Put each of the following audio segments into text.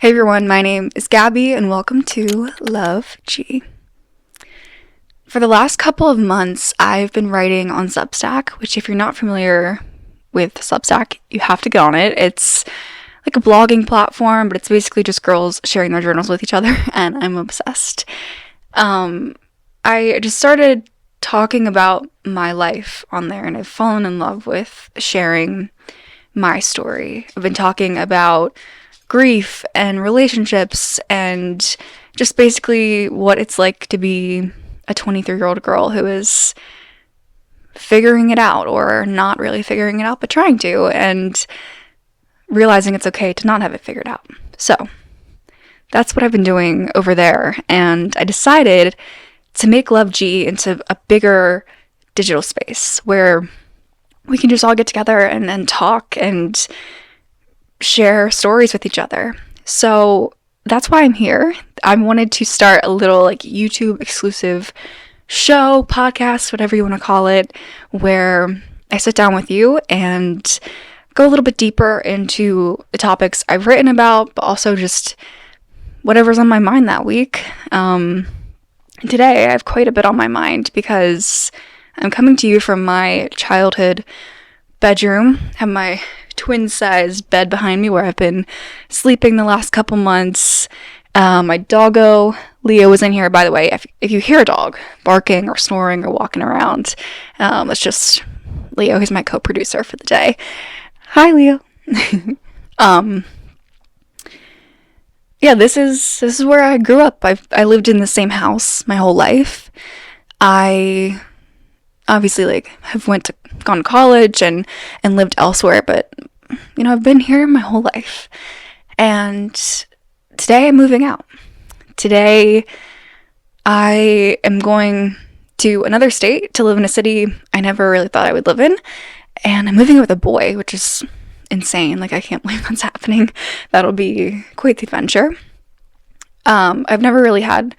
Hey everyone, my name is Gabby and welcome to Love G. For the last couple of months, I've been writing on Substack, which if you're not familiar with Substack, you have to get on it. It's like a blogging platform, but it's basically just girls sharing their journals with each other, and I'm obsessed. I just started talking about my life on there, and I've fallen in love with sharing my story. I've been talking about grief and relationships and just basically what it's like to be a 23-year-old girl who is figuring it out, or not really figuring it out but trying to, and realizing it's okay to not have it figured out. So that's what I've been doing over there, and I decided to make Love G into a bigger digital space where we can just all get together and talk and share stories with each other. So that's why I'm here. I wanted to start a little YouTube exclusive show, podcast, whatever you want to call it, where I sit down with you and go a little bit deeper into the topics I've written about, but also just whatever's on my mind that week. Today I have quite a bit on my mind because I'm coming to you from my childhood bedroom. I have my twin-sized bed behind me where I've been sleeping the last couple months. My doggo, Leo, was in here, by the way. If you hear a dog barking or snoring or walking around, it's just Leo. He's my co-producer for the day. Hi, Leo. Yeah, this is where I grew up. I lived in the same house my whole life. I obviously have gone to college and lived elsewhere, but I've been here my whole life. And today I'm moving out. Today I am going to another state to live in a city I never really thought I would live in, and I'm moving with a boy, which is insane. I can't believe that's happening. That'll be quite the adventure. I've never really had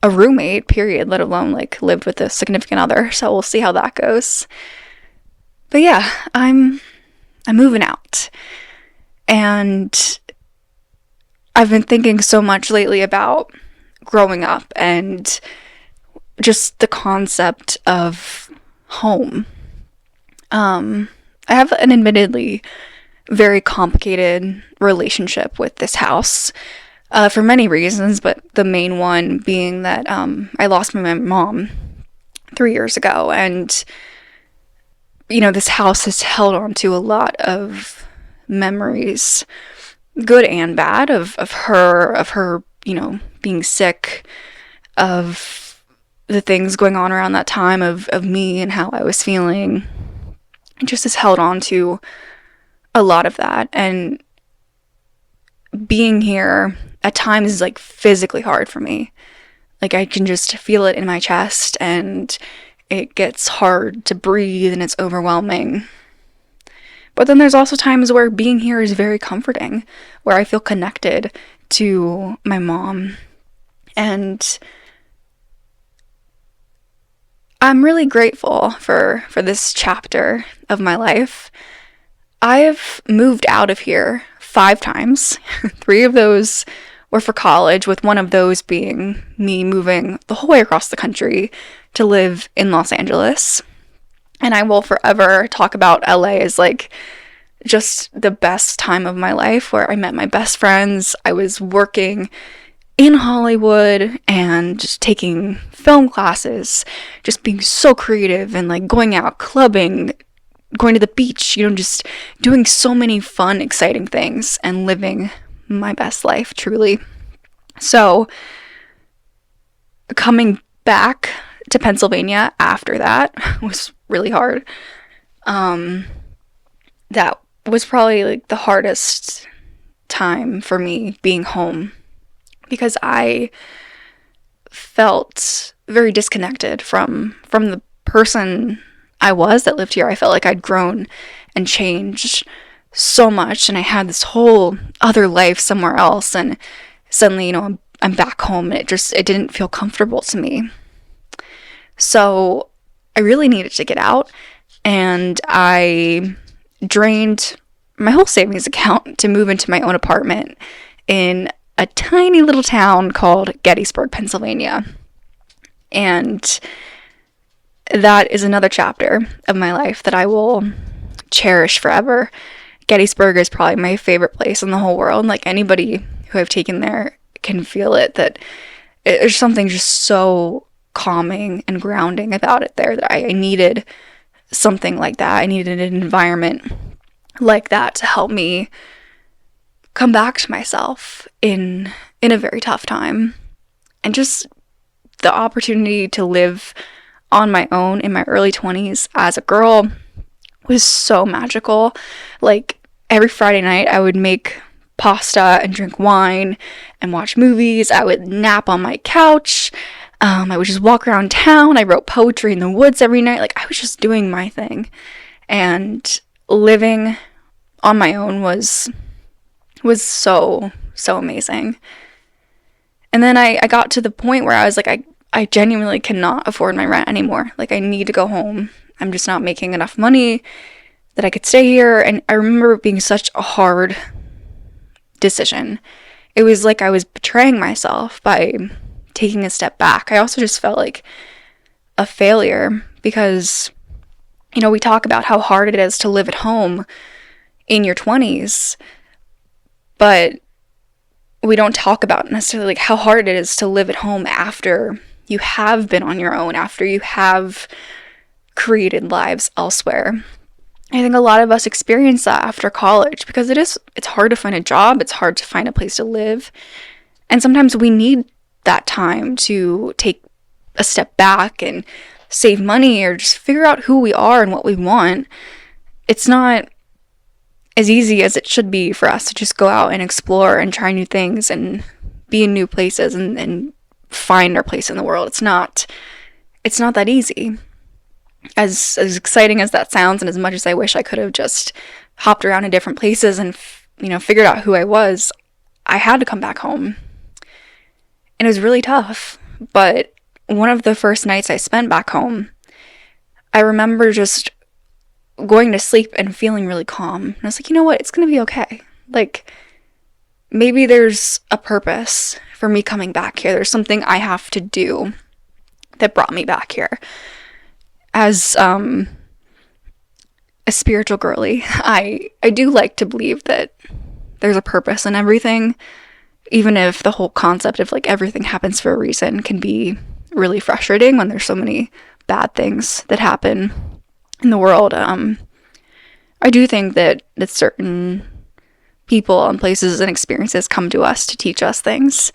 a roommate, period, let alone lived with a significant other, so we'll see how that goes. But yeah, I'm moving out, and I've been thinking so much lately about growing up and just the concept of home. I have an admittedly very complicated relationship with this house, for many reasons, but the main one being that I lost my mom 3 years ago, and this house has held on to a lot of memories, good and bad, of her, being sick, of the things going on around that time, of me and how I was feeling. It just has held on to a lot of that, and being here at times is physically hard for me. I can just feel it in my chest, and it gets hard to breathe, and it's overwhelming. But then there's also times where being here is very comforting, where I feel connected to my mom. And I'm really grateful for this chapter of my life. I've moved out of here 5 times. 3 of those were for college, with one of those being me moving the whole way across the country to live in Los Angeles. And I will forever talk about LA as just the best time of my life, where I met my best friends. I was working in Hollywood and just taking film classes, just being so creative and going out clubbing, going to the beach, just doing so many fun, exciting things and living my best life, truly. So coming back to Pennsylvania after that was really hard. That was probably the hardest time for me, being home, because I felt very disconnected from the person I was that lived here. I felt like I'd grown and changed so much, and I had this whole other life somewhere else, and suddenly, I'm back home, and it didn't feel comfortable to me. So I really needed to get out, and I drained my whole savings account to move into my own apartment in a tiny little town called Gettysburg, Pennsylvania. And that is another chapter of my life that I will cherish forever. Gettysburg is probably my favorite place in the whole world. Like, anybody who I've taken there can feel it, that there's something just so calming and grounding about it there, that I needed something like that. I needed an environment like that to help me come back to myself in a very tough time. And just the opportunity to live on my own in my early 20s as a girl was so magical. Like, every Friday night I would make pasta and drink wine and watch movies. I would nap on my couch. I would just walk around town. I wrote poetry in the woods every night. Like, I was just doing my thing. And living on my own was so amazing. And then I got to the point where I was like, I genuinely cannot afford my rent anymore. Like, I need to go home. I'm just not making enough money that I could stay here. And I remember it being such a hard decision. It was like I was betraying myself by taking a step back. I also just felt like a failure because, you know, we talk about how hard it is to live at home in your 20s, but we don't talk about necessarily like how hard it is to live at home after you have been on your own, after you have created lives elsewhere. I think a lot of us experience that after college because it's hard to find a job, it's hard to find a place to live, and sometimes we need that time to take a step back and save money or just figure out who we are and what we want. It's not as easy as it should be for us to just go out and explore and try new things and be in new places and find our place in the world. It's not that easy. As exciting as that sounds, and as much as I wish I could have just hopped around in different places and figured out who I was, I had to come back home. And it was really tough. But one of the first nights I spent back home, I remember just going to sleep and feeling really calm. And I was like, you know what? It's going to be okay. Like, maybe there's a purpose for me coming back here. There's something I have to do that brought me back here. As a spiritual girly, I do like to believe that there's a purpose in everything, even if the whole concept of like everything happens for a reason can be really frustrating when there's so many bad things that happen in the world. I do think that certain people and places and experiences come to us to teach us things.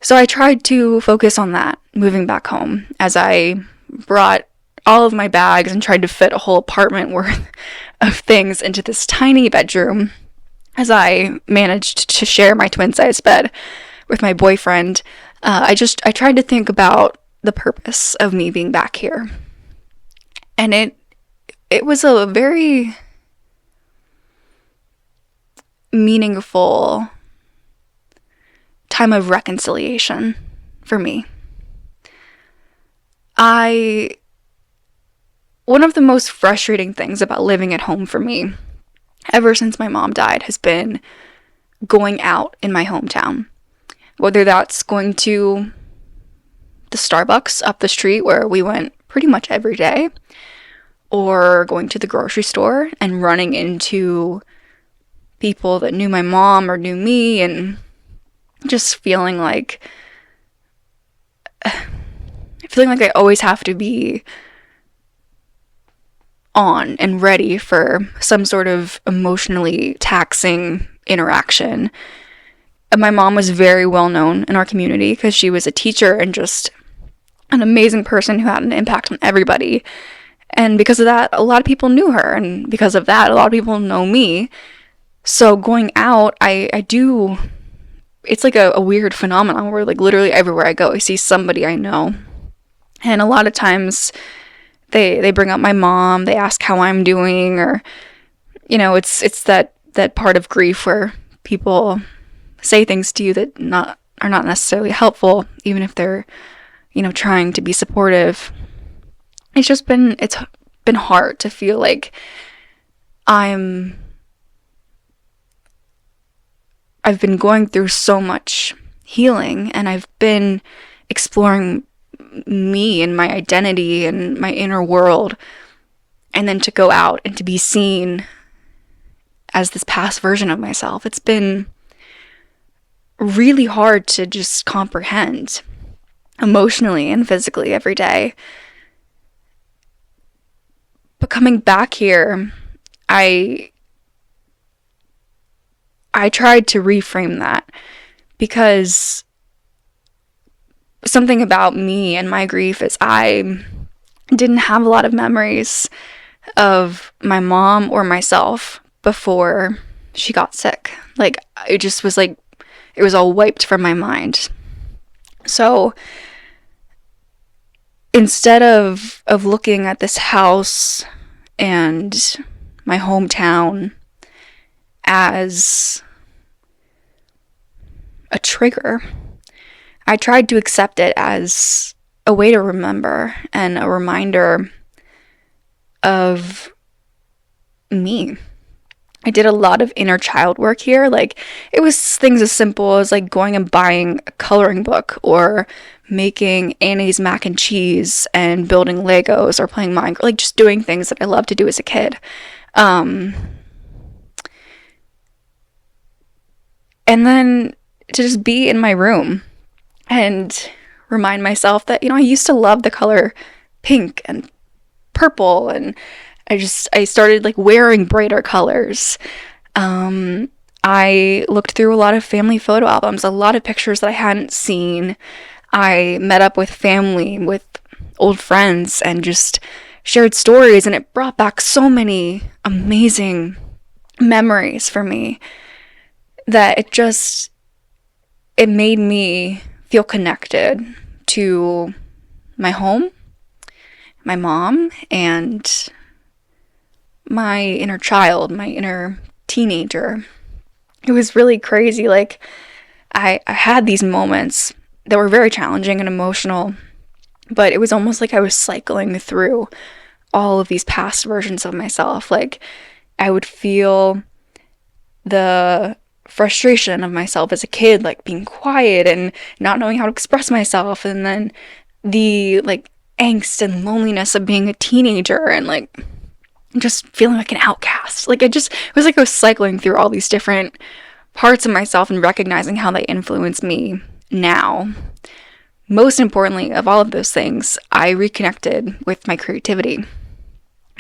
So I tried to focus on that moving back home as I brought all of my bags and tried to fit a whole apartment worth of things into this tiny bedroom, as I managed to share my twin-size bed with my boyfriend. I tried to think about the purpose of me being back here. And it was a very meaningful time of reconciliation for me. One of the most frustrating things about living at home for me, ever since my mom died, has been going out in my hometown. Whether that's going to the Starbucks up the street where we went pretty much every day, or going to the grocery store and running into people that knew my mom or knew me, and just feeling like I always have to be on and ready for some sort of emotionally taxing interaction. And my mom was very well known in our community because she was a teacher and just an amazing person who had an impact on everybody. And because of that, a lot of people knew her, and because of that, a lot of people know me. So going out, I do, it's like a weird phenomenon where like literally everywhere I go, I see somebody I know. And a lot of times they bring up my mom, they ask how I'm doing, or, you know, it's that part of grief where people say things to you that are not necessarily helpful, even if they're, you know, trying to be supportive. It's been hard to feel like I I've been going through so much healing, and I've been exploring me and my identity and my inner world, and then to go out and to be seen as this past version of myself. It's been really hard to just comprehend emotionally and physically every day. But coming back here, I tried to reframe that, because something about me and my grief is I didn't have a lot of memories of my mom or myself before she got sick. Like, it just was like, it was all wiped from my mind. So instead of looking at this house and my hometown as a trigger, I tried to accept it as a way to remember and a reminder of me. I did a lot of inner child work here. Like, it was things as simple as like going and buying a coloring book, or making Annie's mac and cheese and building Legos, or playing Minecraft, like just doing things that I loved to do as a kid. And then to just be in my room and remind myself that, I used to love the color pink and purple, and I started like wearing brighter colors. I looked through a lot of family photo albums, a lot of pictures that I hadn't seen. I met up with family, with old friends, and just shared stories, and it brought back so many amazing memories for me that it made me feel connected to my home, my mom, and my inner child, my inner teenager. It was really crazy. Like, I had these moments that were very challenging and emotional, but it was almost like I was cycling through all of these past versions of myself. Like, I would feel the frustration of myself as a kid, like being quiet and not knowing how to express myself, and then the like angst and loneliness of being a teenager, and like just feeling like an outcast. Like, it was like I was cycling through all these different parts of myself and recognizing how they influence me now. Most importantly of all of those things, I reconnected with my creativity.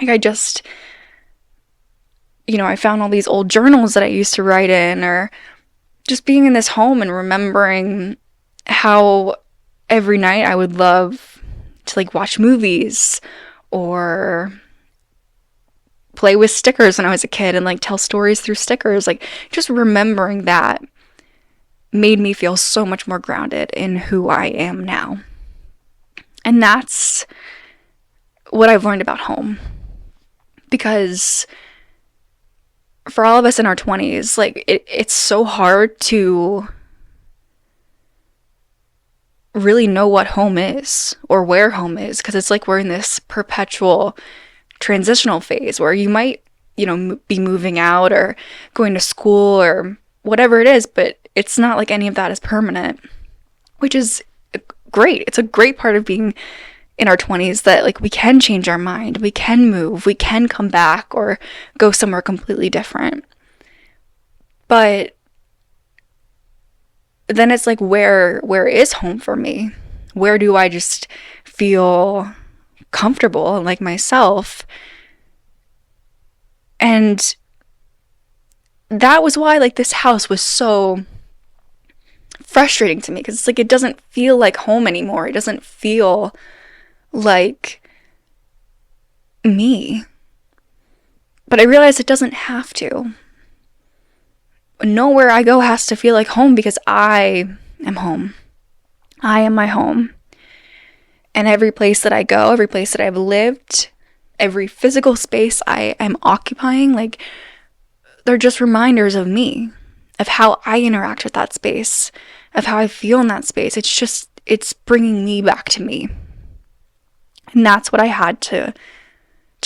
Like, I found all these old journals that I used to write in, or just being in this home and remembering how every night I would love to like watch movies or play with stickers when I was a kid and like tell stories through stickers. Like, just remembering that made me feel so much more grounded in who I am now. And that's what I've learned about home. Because for all of us in our 20s, like, it's so hard to really know what home is or where home is, because it's like we're in this perpetual transitional phase where you might, be moving out or going to school or whatever it is, but it's not like any of that is permanent, which is great. It's a great part of being in our 20s, that like we can change our mind, we can move, we can come back or go somewhere completely different. But then it's like, where is home for me? Where do I just feel comfortable and like myself? And that was why like this house was so frustrating to me, because it's like it doesn't feel like home anymore. It doesn't feel like me. But I realized it doesn't have to. Nowhere I go has to feel like home, because I am home. I am my home. And every place that I go, every place that I've lived, every physical space I am occupying, like, they're just reminders of me, of how I interact with that space, of how I feel in that space. It's bringing me back to me. And that's what I had to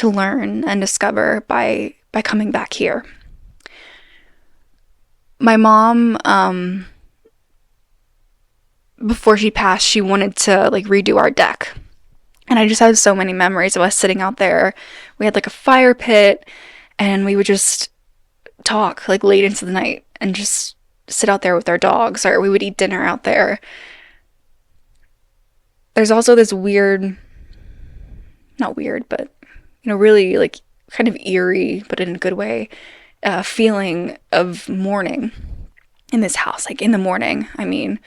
learn and discover by coming back here. My mom, before she passed, she wanted to like redo our deck. And I just have so many memories of us sitting out there. We had like a fire pit, and we would just talk like late into the night and just sit out there with our dogs, or we would eat dinner out there. There's also this weird, not weird, but really like kind of eerie, but in a good way, feeling of morning in this house. Like in the morning, I mean,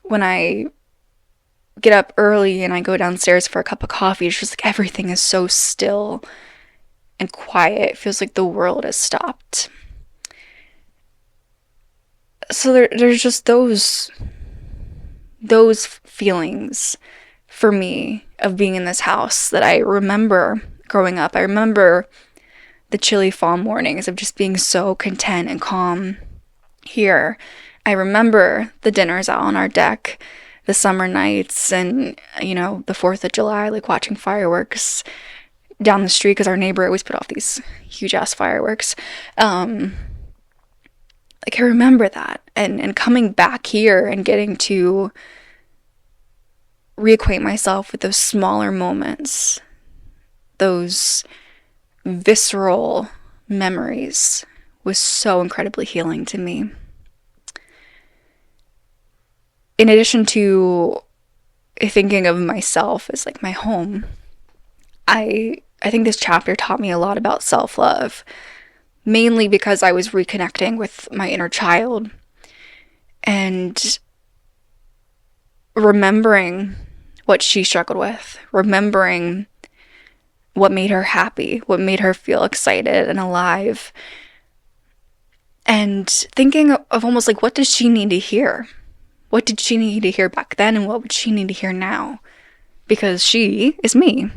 when I get up early and I go downstairs for a cup of coffee, it's just like everything is so still and quiet. It feels like the world has stopped. So there's just those feelings for me of being in this house that I remember growing up. I remember the chilly fall mornings of just being so content and calm here. I remember the dinners out on our deck, the summer nights, and the 4th of July, like watching fireworks down the street because our neighbor always put off these huge ass fireworks. Like I remember that, and coming back here and getting to reacquaint myself with those smaller moments, those visceral memories, was so incredibly healing to me. In addition to thinking of myself as like my home, I think this chapter taught me a lot about self-love, mainly because I was reconnecting with my inner child and remembering what she struggled with, remembering what made her happy, what made her feel excited and alive, and thinking of almost like, what does she need to hear? What did she need to hear back then, and what would she need to hear now? Because she is me.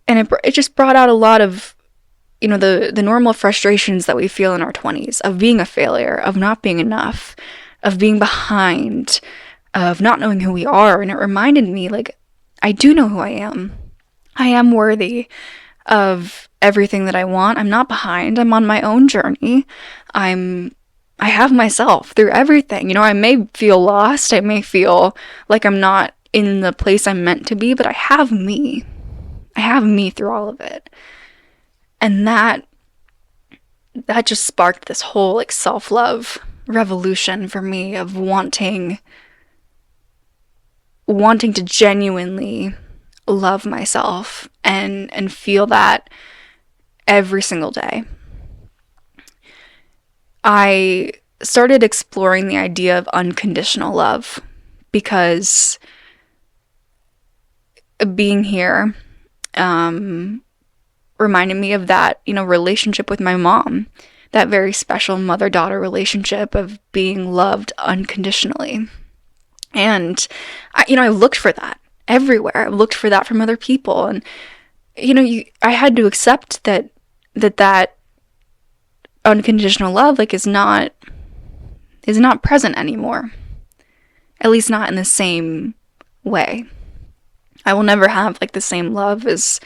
And it just brought out a lot of, the normal frustrations that we feel in our 20s, of being a failure, of not being enough, of being behind, of not knowing who we are. And it reminded me, like, I do know who I am. I am worthy of everything that I want. I'm not behind. I'm on my own journey. I have myself through everything. I may feel lost. I may feel like I'm not in the place I'm meant to be, but I have me. I have me through all of it. And that just sparked this whole like self-love revolution for me of wanting to genuinely love myself and feel that every single day. I started exploring the idea of unconditional love because being here reminded me of that, relationship with my mom, that very special mother-daughter relationship of being loved unconditionally. And I looked for that everywhere. I looked for that from other people, and I had to accept that unconditional love like is not present anymore. At least not in the same way. I will never have like the same love as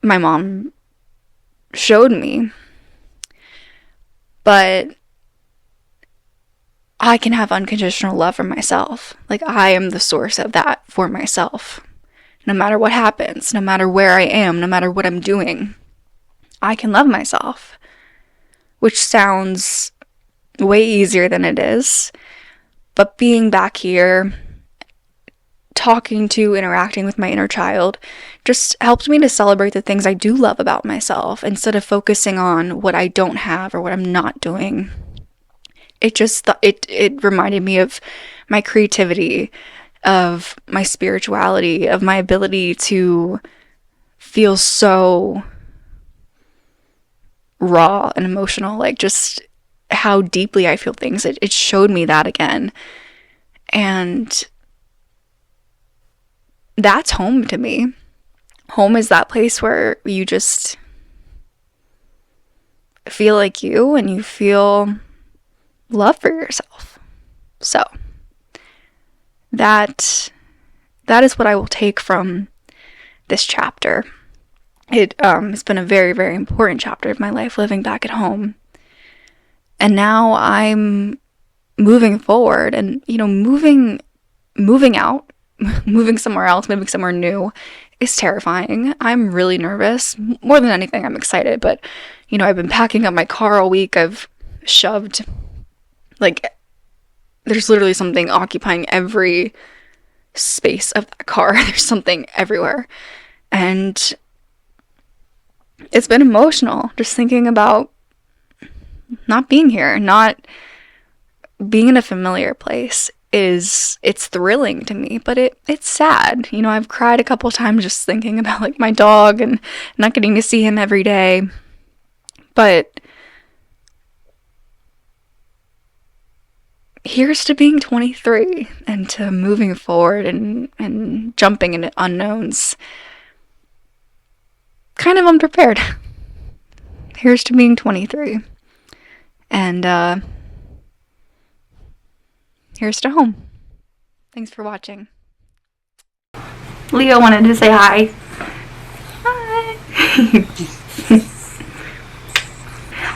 my mom showed me. But I can have unconditional love for myself. Like I am the source of that for myself. No matter what happens, no matter where I am, no matter what I'm doing, I can love myself. Which sounds way easier than it is. But being back here, interacting with my inner child, just helped me to celebrate the things I do love about myself instead of focusing on what I don't have or what I'm not doing. It reminded me of my creativity, of my spirituality, of my ability to feel so raw and emotional, like just how deeply I feel things. It showed me that again. And that's home to me. Home is that place where you just feel like you and you feel love for yourself. So that is what I will take from this chapter. It's been a very, very important chapter of my life living back at home. And now I'm moving forward and, moving out, moving somewhere else, moving somewhere new is terrifying. I'm really nervous. More than anything, I'm excited. But, I've been packing up my car all week. I've shoved, like, there's literally something occupying every space of that car. There's something everywhere. And it's been emotional just thinking about not being here, not being in a familiar place. It's thrilling to me, but it's sad. I've cried a couple times just thinking about like my dog and not getting to see him every day. But here's to being 23 and to moving forward and jumping into unknowns. Kind of unprepared. Here's to being 23. And here's to home. Thanks for watching. Leo wanted to say hi. Hi.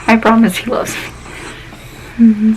I promise he loves me.